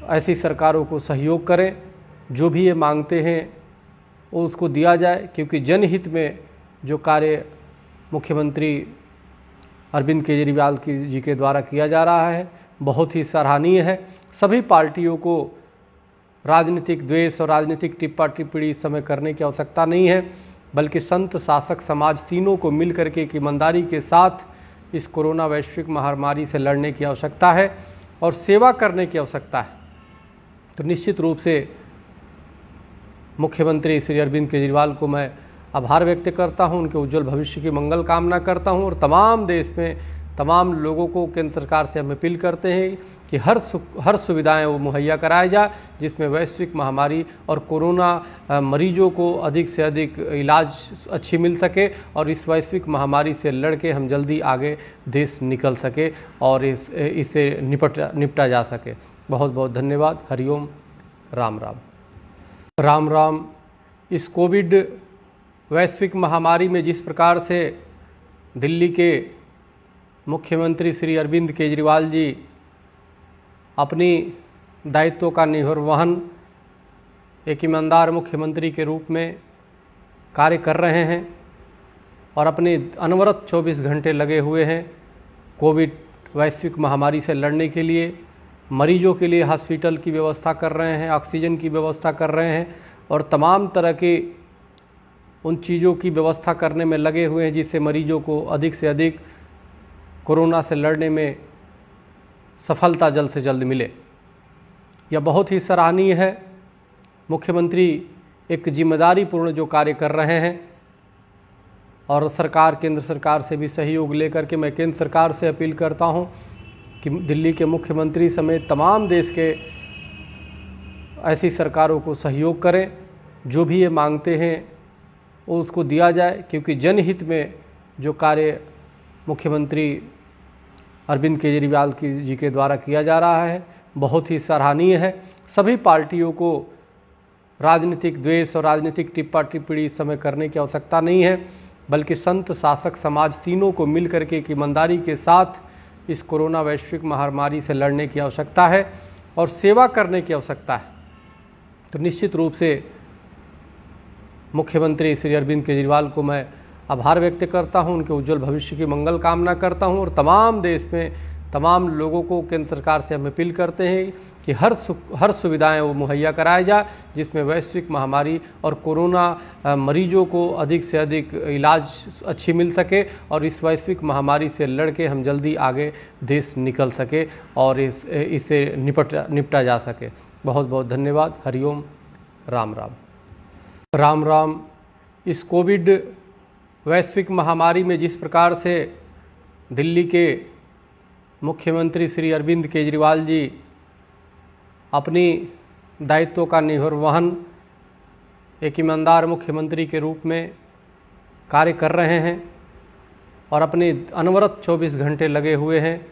ऐसी सरकारों को सहयोग करें, जो भी ये मांगते हैं वो उसको दिया जाए, क्योंकि जनहित में जो कार्य मुख्यमंत्री अरविंद केजरीवाल जी के द्वारा किया जा रहा है बहुत ही सराहनीय है। सभी पार्टियों को राजनीतिक द्वेष और राजनीतिक टिप्पा टिप्पणी इस समय करने की आवश्यकता नहीं है, बल्कि संत शासक समाज तीनों को मिल करके एक ईमानदारी के साथ इस कोरोना वैश्विक महामारी से लड़ने की आवश्यकता है और सेवा करने की आवश्यकता है। तो निश्चित रूप से मुख्यमंत्री श्री अरविंद केजरीवाल को मैं आभार व्यक्त करता हूं, उनके उज्जवल भविष्य की मंगल कामना करता हूं और तमाम देश में तमाम लोगों को केंद्र सरकार से हम अपील करते हैं कि हर सुविधाएं वो मुहैया कराया जाए, जिसमें वैश्विक महामारी और कोरोना मरीजों को अधिक से अधिक इलाज अच्छी मिल सके और इस वैश्विक महामारी से लड़के हम जल्दी आगे देश निकल सके और इससे निपटा जा सके। बहुत बहुत धन्यवाद। हरिओम। राम राम। राम राम। इस कोविड वैश्विक महामारी में जिस प्रकार से दिल्ली के मुख्यमंत्री श्री अरविंद केजरीवाल जी अपनी दायित्वों का निर्वहन एक ईमानदार मुख्यमंत्री के रूप में कार्य कर रहे हैं और अपने अनवरत 24 घंटे लगे हुए हैं कोविड वैश्विक महामारी से लड़ने के लिए। मरीजों के लिए हॉस्पिटल की व्यवस्था कर रहे हैं, ऑक्सीजन की व्यवस्था कर रहे हैं और तमाम तरह के उन चीज़ों की व्यवस्था करने में लगे हुए हैं जिससे मरीजों को अधिक से अधिक कोरोना से लड़ने में सफलता जल्द से जल्द मिले। यह बहुत ही सराहनीय है। मुख्यमंत्री एक जिम्मेदारीपूर्ण जो कार्य कर रहे हैं और सरकार, केंद्र सरकार से भी सहयोग लेकर के मैं केंद्र सरकार से अपील करता हूं कि दिल्ली के मुख्यमंत्री समेत तमाम देश के ऐसी सरकारों को सहयोग करें। जो भी ये मांगते हैं वो उसको दिया जाए, क्योंकि जनहित में जो कार्य मुख्यमंत्री अरविंद केजरीवाल जी के द्वारा किया जा रहा है बहुत ही सराहनीय है। सभी पार्टियों को राजनीतिक द्वेष और राजनीतिक टिप्पा टिप्पणी इस समय करने की आवश्यकता नहीं है, बल्कि संत, शासक, समाज तीनों को मिल करके एक ईमानदारी के साथ इस कोरोना वैश्विक महामारी से लड़ने की आवश्यकता है और सेवा करने की आवश्यकता है। तो निश्चित रूप से मुख्यमंत्री श्री अरविंद केजरीवाल को मैं आभार व्यक्त करता हूं, उनके उज्जवल भविष्य की मंगल कामना करता हूं और तमाम देश में तमाम लोगों को केंद्र सरकार से हम अपील करते हैं कि हर सुविधाएं वो मुहैया कराया जाए जिसमें वैश्विक महामारी और कोरोना मरीजों को अधिक से अधिक इलाज अच्छी मिल सके और इस वैश्विक महामारी से लड़ के हम जल्दी आगे देश निकल सके और इससे निपटा जा सके। बहुत बहुत धन्यवाद। हरिओम, राम राम। राम राम। इस कोविड वैश्विक महामारी में जिस प्रकार से दिल्ली के मुख्यमंत्री श्री अरविंद केजरीवाल जी अपनी दायित्वों का निर्वहन एक ईमानदार मुख्यमंत्री के रूप में कार्य कर रहे हैं और अपने अनवरत 24 घंटे लगे हुए हैं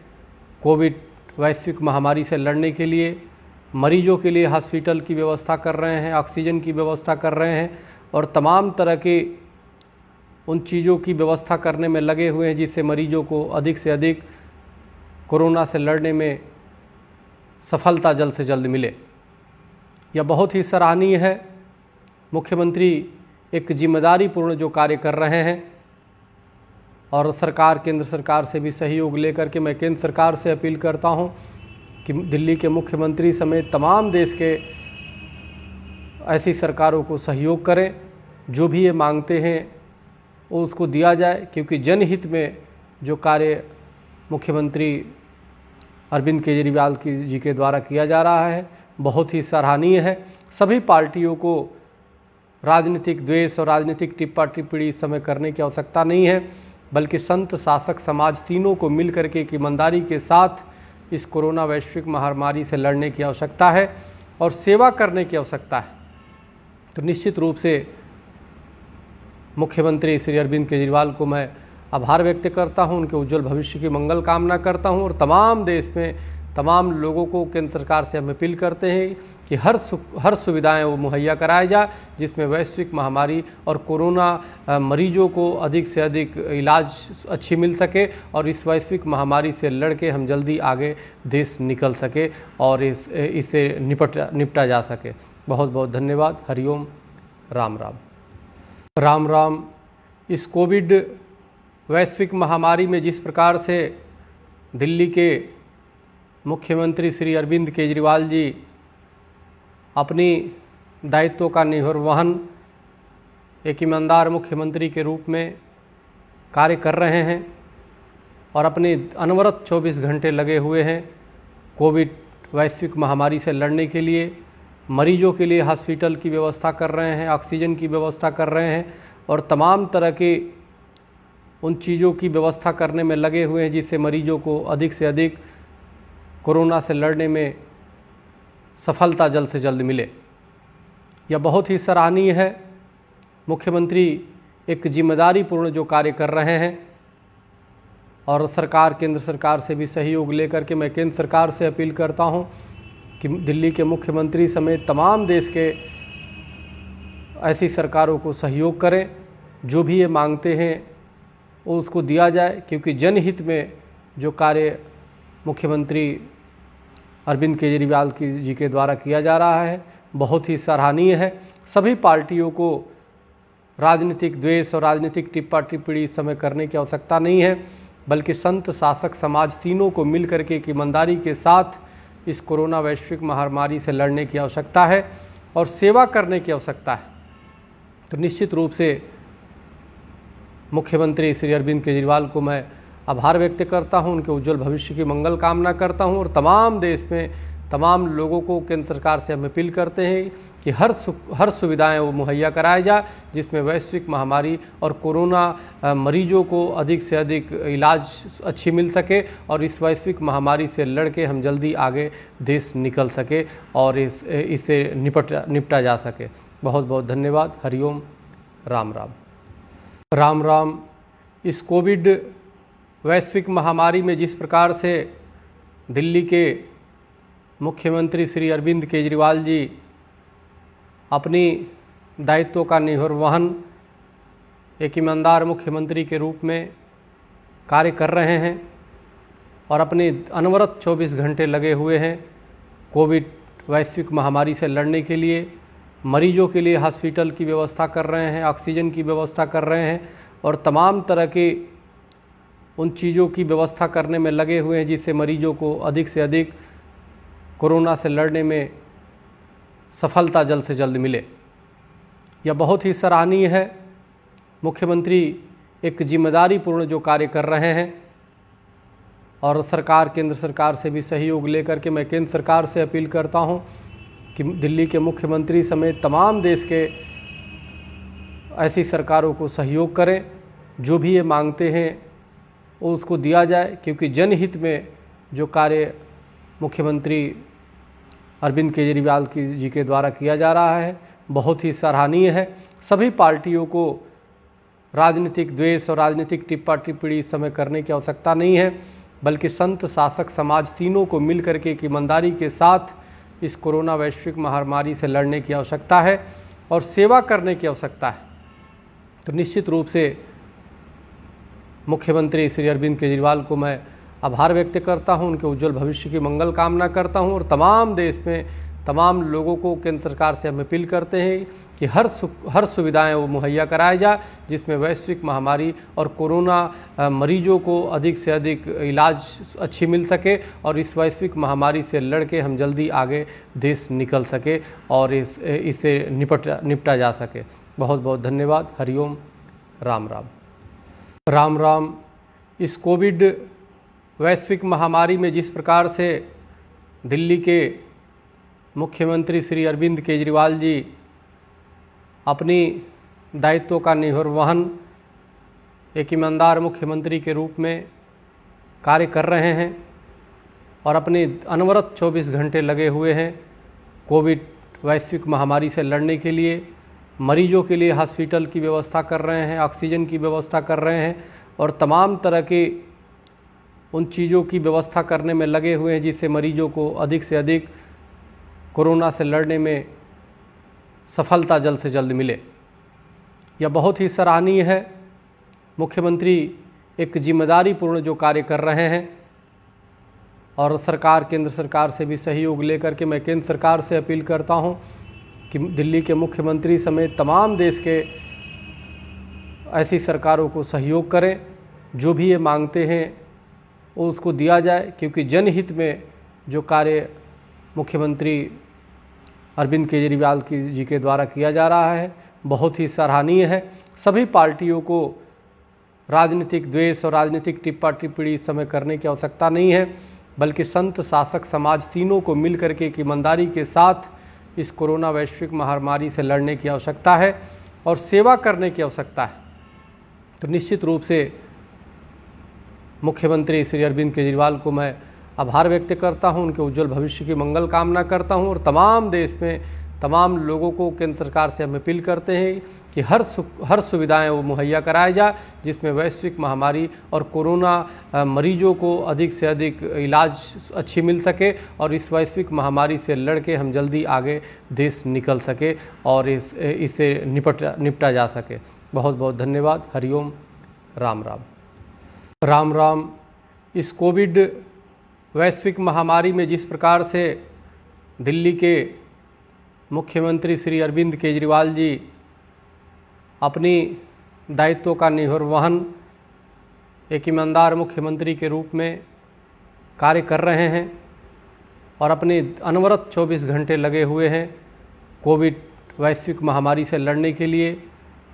कोविड वैश्विक महामारी से लड़ने के लिए। मरीजों के लिए हॉस्पिटल की व्यवस्था कर रहे हैं, ऑक्सीजन की व्यवस्था कर रहे हैं और तमाम तरह के उन चीज़ों की व्यवस्था करने में लगे हुए हैं जिससे मरीजों को अधिक से अधिक कोरोना से लड़ने में सफलता जल्द से जल्द मिले। यह बहुत ही सराहनीय है। मुख्यमंत्री एक जिम्मेदारीपूर्ण जो कार्य कर रहे हैं और सरकार, केंद्र सरकार से भी सहयोग लेकर के मैं केंद्र सरकार से अपील करता हूं कि दिल्ली के मुख्यमंत्री समेत तमाम देश के ऐसी सरकारों को सहयोग करें। जो भी ये मांगते हैं वो उसको दिया जाए, क्योंकि जनहित में जो कार्य मुख्यमंत्री अरविंद केजरीवाल जी के द्वारा किया जा रहा है बहुत ही सराहनीय है। सभी पार्टियों को राजनीतिक द्वेष और राजनीतिक टिप्पा टिप्पणी इस समय करने की आवश्यकता नहीं है, बल्कि संत, शासक, समाज तीनों को मिल करके एक ईमानदारी के साथ इस कोरोना वैश्विक महामारी से लड़ने की आवश्यकता है और सेवा करने की आवश्यकता है। तो निश्चित रूप से मुख्यमंत्री श्री अरविंद केजरीवाल को मैं आभार व्यक्त करता हूं, उनके उज्जवल भविष्य की मंगल कामना करता हूं और तमाम देश में तमाम लोगों को केंद्र सरकार से हम अपील करते हैं कि हर सुविधाएं वो मुहैया कराया जाए जिसमें वैश्विक महामारी और कोरोना मरीजों को अधिक से अधिक इलाज अच्छी मिल सके और इस वैश्विक महामारी से लड़ के हम जल्दी आगे देश निकल सके और इससे निपटा जा सके। बहुत बहुत धन्यवाद। हरिओम, राम राम। राम राम। इस कोविड वैश्विक महामारी में जिस प्रकार से दिल्ली के मुख्यमंत्री श्री अरविंद केजरीवाल जी अपनी दायित्वों का निर्वहन एक ईमानदार मुख्यमंत्री के रूप में कार्य कर रहे हैं और अपने अनवरत 24 घंटे लगे हुए हैं कोविड वैश्विक महामारी से लड़ने के लिए। मरीजों के लिए हॉस्पिटल की व्यवस्था कर रहे हैं, ऑक्सीजन की व्यवस्था कर रहे हैं और तमाम तरह के उन चीज़ों की व्यवस्था करने में लगे हुए हैं जिससे मरीजों को अधिक से अधिक कोरोना से लड़ने में सफलता जल्द से जल्द मिले। यह बहुत ही सराहनीय है। मुख्यमंत्री एक जिम्मेदारीपूर्ण जो कार्य कर रहे हैं और सरकार, केंद्र सरकार से भी सहयोग लेकर के मैं केंद्र सरकार से अपील करता हूं कि दिल्ली के मुख्यमंत्री समेत तमाम देश के ऐसी सरकारों को सहयोग करें। जो भी ये मांगते हैं वो उसको दिया जाए, क्योंकि जनहित में जो कार्य मुख्यमंत्री अरविंद केजरीवाल जी के द्वारा किया जा रहा है बहुत ही सराहनीय है। सभी पार्टियों को राजनीतिक द्वेष और राजनीतिक टिप्पा टिप्पणी इस समय करने की आवश्यकता नहीं है, बल्कि संत, शासक, समाज तीनों को मिल करके एक ईमानदारी के साथ इस कोरोना वैश्विक महामारी से लड़ने की आवश्यकता है और सेवा करने की आवश्यकता है। तो निश्चित रूप से मुख्यमंत्री श्री अरविंद केजरीवाल को मैं आभार व्यक्त करता हूं, उनके उज्जवल भविष्य की मंगल कामना करता हूं और तमाम देश में तमाम लोगों को केंद्र सरकार से हम अपील करते हैं कि हर सुविधाएं वो मुहैया कराया जाए, जिसमें वैश्विक महामारी और कोरोना मरीजों को अधिक से अधिक इलाज अच्छी मिल सके और इस वैश्विक महामारी से लड़ के हम जल्दी आगे देश निकल सके और इससे निपटा जा सके। बहुत बहुत धन्यवाद। हरिओम। राम राम। राम राम। इस कोविड वैश्विक महामारी में जिस प्रकार से दिल्ली के मुख्यमंत्री श्री अरविंद केजरीवाल जी अपनी दायित्वों का निर्वहन एक ईमानदार मुख्यमंत्री के रूप में कार्य कर रहे हैं और अपने अनवरत 24 घंटे लगे हुए हैं कोविड वैश्विक महामारी से लड़ने के लिए। मरीजों के लिए हॉस्पिटल की व्यवस्था कर रहे हैं, ऑक्सीजन की व्यवस्था कर रहे हैं और तमाम तरह के उन चीज़ों की व्यवस्था करने में लगे हुए हैं जिससे मरीजों को अधिक से अधिक कोरोना से लड़ने में सफलता जल्द से जल्द मिले। यह बहुत ही सराहनीय है। मुख्यमंत्री एक जिम्मेदारीपूर्ण जो कार्य कर रहे हैं और सरकार, केंद्र सरकार से भी सहयोग लेकर के मैं केंद्र सरकार से अपील करता हूं कि दिल्ली के मुख्यमंत्री समेत तमाम देश के ऐसी सरकारों को सहयोग करें। जो भी ये मांगते हैं वो उसको दिया जाए, क्योंकि जनहित में जो कार्य मुख्यमंत्री अरविंद केजरीवाल जी के द्वारा किया जा रहा है बहुत ही सराहनीय है। सभी पार्टियों को राजनीतिक द्वेष और राजनीतिक टिप्पा टिप्पणी इस समय करने की आवश्यकता नहीं है, बल्कि संत, शासक, समाज तीनों को मिल करके एक ईमानदारी के साथ इस कोरोना वैश्विक महामारी से लड़ने की आवश्यकता है और सेवा करने की आवश्यकता है। तो निश्चित रूप से मुख्यमंत्री श्री अरविंद केजरीवाल को मैं आभार व्यक्त करता हूं, उनके उज्जवल भविष्य की मंगल कामना करता हूं और तमाम देश में तमाम लोगों को केंद्र सरकार से हम अपील करते हैं कि हर सुविधाएं वो मुहैया कराया जाए, जिसमें वैश्विक महामारी और कोरोना मरीजों को अधिक से अधिक इलाज अच्छी मिल सके और इस वैश्विक महामारी से लड़ के हम जल्दी आगे देश निकल सके और इससे निपटा जा सके। बहुत बहुत धन्यवाद। हरिओम। राम राम। राम राम। इस कोविड वैश्विक महामारी में जिस प्रकार से दिल्ली के मुख्यमंत्री श्री अरविंद केजरीवाल जी अपनी दायित्वों का निर्वहन एक ईमानदार मुख्यमंत्री के रूप में कार्य कर रहे हैं और अपने अनवरत 24 घंटे लगे हुए हैं कोविड वैश्विक महामारी से लड़ने के लिए। मरीजों के लिए हॉस्पिटल की व्यवस्था कर रहे हैं, ऑक्सीजन की व्यवस्था कर रहे हैं और तमाम तरह के उन चीज़ों की व्यवस्था करने में लगे हुए हैं जिससे मरीजों को अधिक से अधिक कोरोना से लड़ने में सफलता जल्द से जल्द मिले। यह बहुत ही सराहनीय है। मुख्यमंत्री एक जिम्मेदारीपूर्ण जो कार्य कर रहे हैं और सरकार, केंद्र सरकार से भी सहयोग लेकर के मैं केंद्र सरकार से अपील करता हूं कि दिल्ली के मुख्यमंत्री समेत तमाम देश के ऐसी सरकारों को सहयोग करें। जो भी ये मांगते हैं वो उसको दिया जाए, क्योंकि जनहित में जो कार्य मुख्यमंत्री अरविंद केजरीवाल जी के द्वारा किया जा रहा है बहुत ही सराहनीय है। सभी पार्टियों को राजनीतिक द्वेष और राजनीतिक टिप्पा टिप्पणी इस समय करने की आवश्यकता नहीं है, बल्कि संत, शासक, समाज तीनों को मिल करके एक ईमानदारी के साथ इस कोरोना वैश्विक महामारी से लड़ने की आवश्यकता है और सेवा करने की आवश्यकता है। तो निश्चित रूप से मुख्यमंत्री श्री अरविंद केजरीवाल को मैं आभार व्यक्त करता हूं, उनके उज्जवल भविष्य की मंगल कामना करता हूं और तमाम देश में तमाम लोगों को केंद्र सरकार से हम अपील करते हैं कि हर सुविधाएं वो मुहैया कराया जाए, जिसमें वैश्विक महामारी और कोरोना मरीजों को अधिक से अधिक इलाज अच्छी मिल सके और इस वैश्विक महामारी से लड़ के हम जल्दी आगे देश निकल सके और इससे निपटा जा सके। बहुत बहुत धन्यवाद। हरिओम। राम राम। राम राम। इस कोविड वैश्विक महामारी में जिस प्रकार से दिल्ली के मुख्यमंत्री श्री अरविंद केजरीवाल जी अपनी दायित्वों का निर्वहन एक ईमानदार मुख्यमंत्री के रूप में कार्य कर रहे हैं और अपने अनवरत 24 घंटे लगे हुए हैं कोविड वैश्विक महामारी से लड़ने के लिए।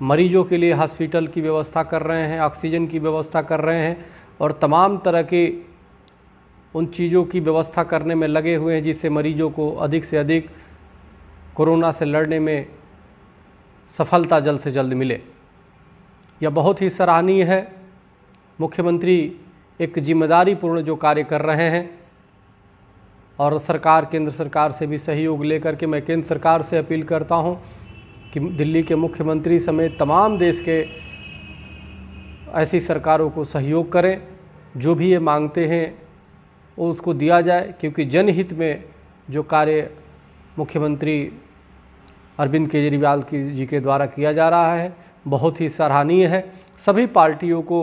मरीजों के लिए हॉस्पिटल की व्यवस्था कर रहे हैं, ऑक्सीजन की व्यवस्था कर रहे हैं और तमाम तरह के उन चीज़ों की व्यवस्था करने में लगे हुए हैं जिससे मरीजों को अधिक से अधिक कोरोना से लड़ने में सफलता जल्द से जल्द मिले। यह बहुत ही सराहनीय है। मुख्यमंत्री एक जिम्मेदारीपूर्ण जो कार्य कर रहे हैं और सरकार, केंद्र सरकार से भी सहयोग लेकर के मैं केंद्र सरकार से अपील करता हूं कि दिल्ली के मुख्यमंत्री समेत तमाम देश के ऐसी सरकारों को सहयोग करें। जो भी ये मांगते हैं वो उसको दिया जाए, क्योंकि जनहित में जो कार्य मुख्यमंत्री अरविंद केजरीवाल जी के द्वारा किया जा रहा है बहुत ही सराहनीय है। सभी पार्टियों को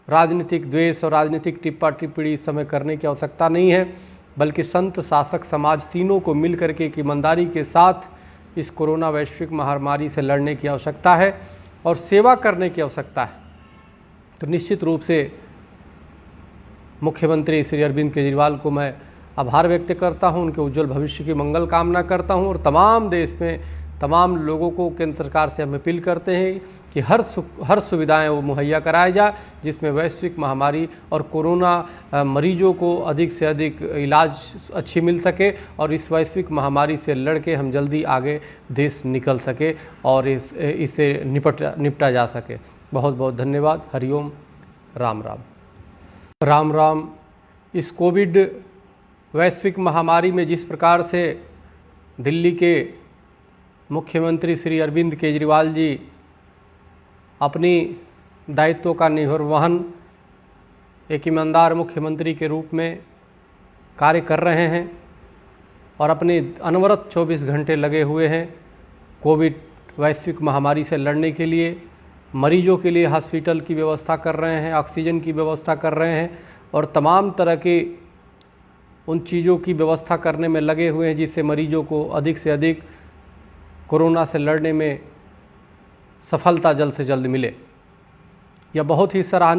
राजनीतिक द्वेष और राजनीतिक टिप्पा टिप्पणी इस समय करने की आवश्यकता नहीं है, बल्कि संत, शासक, समाज तीनों को मिल करके एक ईमानदारी के साथ इस कोरोना वैश्विक महामारी से लड़ने की आवश्यकता है और सेवा करने की आवश्यकता है। तो निश्चित रूप से मुख्यमंत्री श्री अरविंद केजरीवाल को मैं आभार व्यक्त करता हूं, उनके उज्जवल भविष्य की मंगल कामना करता हूं और तमाम देश में तमाम लोगों को केंद्र सरकार से हम अपील करते हैं कि हर सुविधाएं वो मुहैया कराया जाए जिसमें वैश्विक महामारी और कोरोना मरीजों को अधिक से अधिक इलाज अच्छी मिल सके और इस वैश्विक महामारी से लड़के हम जल्दी आगे देश निकल सके और इससे निपटा जा सके। बहुत बहुत धन्यवाद। हरिओम, राम राम। राम राम। इस कोविड वैश्विक महामारी में जिस प्रकार से दिल्ली के मुख्यमंत्री श्री अरविंद केजरीवाल जी अपनी दायित्वों का निर्वहन एक ईमानदार मुख्यमंत्री के रूप में कार्य कर रहे हैं और अपने अनवरत 24 घंटे लगे हुए हैं कोविड वैश्विक महामारी से लड़ने के लिए। मरीजों के लिए हॉस्पिटल की व्यवस्था कर रहे हैं, ऑक्सीजन की व्यवस्था कर रहे हैं और तमाम तरह के उन चीज़ों की व्यवस्था करने में लगे हुए हैं जिससे मरीजों को अधिक से अधिक कोरोना से लड़ने में सफलता जल्द से जल्द मिले। यह बहुत ही सराहनीय